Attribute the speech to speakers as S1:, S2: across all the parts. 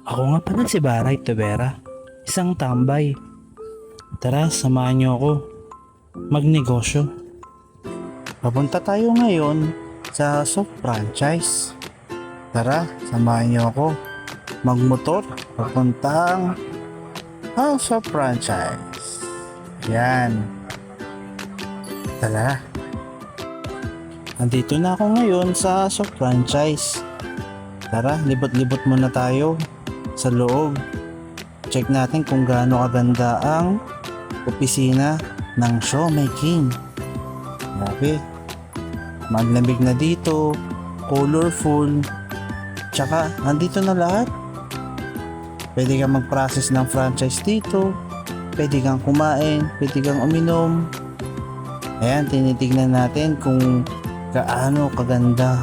S1: Ako nga pala si Baray Tavera, isang tambay. Tara, samahan niyo ako magnegosyo. Papunta tayo ngayon sa soft franchise. Tara, samahan niyo ako magmotor papuntang House of Franchise. Yan. Tara. Andito na ako ngayon sa soft franchise. Tara, libot-libot muna tayo sa loob. Check natin kung gaano kaganda ang opisina ng showmaking. Grabe. Maglamig na dito, colorful. Tsaka, nandito na lahat. Pwede kang mag-process ng franchise dito. Pwede kang kumain, pwede kang uminom. Ayan, tinitignan natin kung gaano kaganda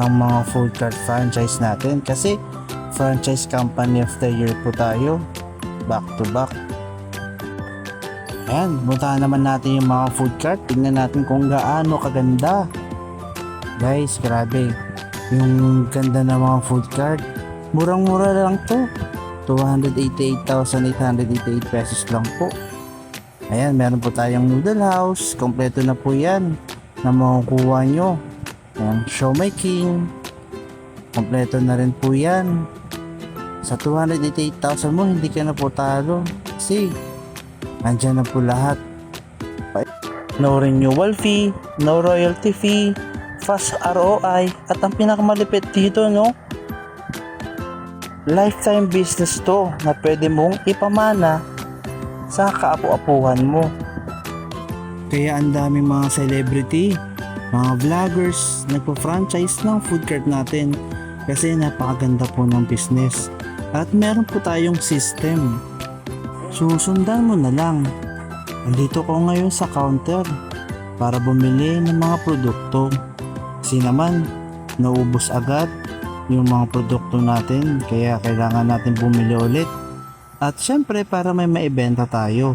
S1: ang mga food cart franchise natin kasi franchise company of the year po tayo, back to back. Ayan, puntahan naman natin yung mga food cart. Tingnan natin kung gaano kaganda. Guys, grabe yung ganda ng mga food cart. Murang-mura lang to, 288,888 pesos lang po. Ayan, meron po tayong noodle house. Kompleto na po yan na makukuha nyo. Ayan, showmaking. Kompleto na rin po yan. Sa 288,000 mo, hindi ka na po talo. Kasi, andyan na po lahat. No renewal fee, no royalty fee, fast ROI, at ang pinakamalipit dito, no? Lifetime business to na pwede mong ipamana sa kaapu-apuhan mo. Kaya ang daming mga celebrity, mga vloggers, nagpo-franchise ng food cart natin kasi napakaganda po ng business. At meron po tayong system. Susundan mo na lang. Andito ko ngayon sa counter para bumili ng mga produkto. Kasi naman, naubos agad yung mga produkto natin kaya kailangan natin bumili ulit. At syempre para may maibenta tayo.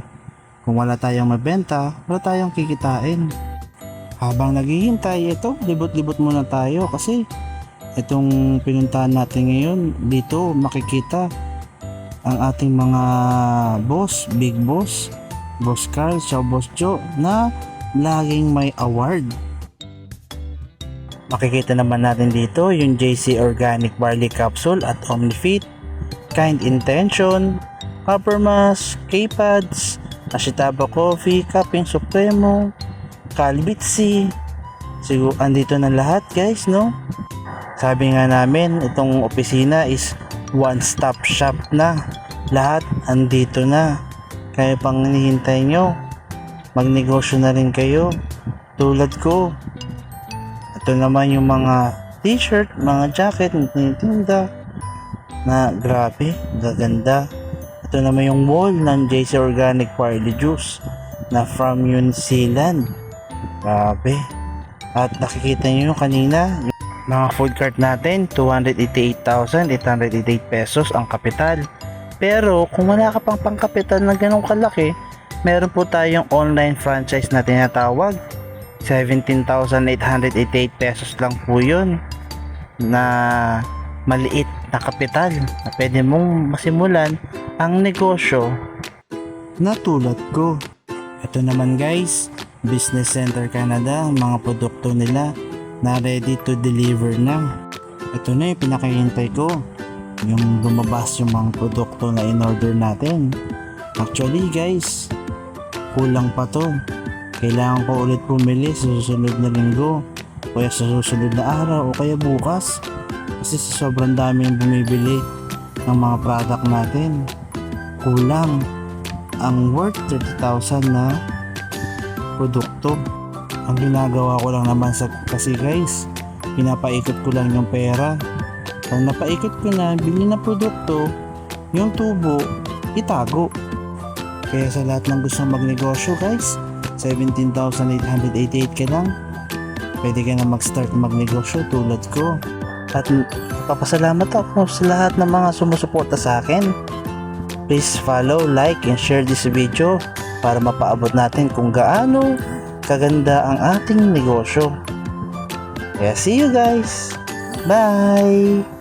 S1: Kung wala tayong mabenta, wala tayong kikitain. Habang naghihintay, ito, libot-libot muna tayo kasi itong pinuntahan natin ngayon, dito makikita ang ating mga boss, big boss, Boss Carl, siya Boss Joe na laging may award. Makikita naman natin dito yung JC Organic Barley Capsule at Omnifit, Kind Intention, Copper Mask, K-Pads, Ashitaba Coffee, Caping Supremo, Calbitsi. Siguro andito na lahat guys, no? Sabi nga namin, itong opisina is one-stop shop na. Lahat andito na. Kaya pang hinihintay nyo, magnegosyo na rin kayo. Tulad ko. Ito naman yung mga t-shirt, mga jacket na tinitinda na grabe, gaganda. Ito naman yung wall ng JC Organic Barley Juice na from New Zealand. Grabe. At nakikita nyo kanina, yung mga food cart natin, 288,888 pesos ang kapital. Pero kung wala ka pang pangkapital na ganong kalaki, meron po tayong online franchise na tinatawag. 17,888 pesos lang po yun na maliit na kapital na pwede mong masimulan ang negosyo na tulad ko. Ito naman guys, Business Center Canada, ang mga produkto nila na ready to deliver na. Ito na yung pinakahintay ko, yung lumabas yung mga produkto na in-order natin. Actually guys, kulang pa to. Kailangan ko ulit pumili sa susunod na linggo, o kaya sa susunod na araw, o kaya bukas. Kasi sa sobrang dami yung bumibili ng mga product natin. Kulang ang worth 30,000 na produkto. Ang ginagawa ko lang naman kasi guys, pinapaikot ko lang yung pera. Pag napaikot ko na, bili na produkto, yung tubo, itago. Kaya sa lahat ng gustong magnegosyo guys, 17,888 ka lang, pwede ka na mag-start magnegosyo tulad ko. At papasalamat ako sa lahat ng mga sumusuporta sa akin. Please follow, like, and share this video para mapaabot natin kung gaano kaganda ang ating negosyo. Kaya see you guys! Bye!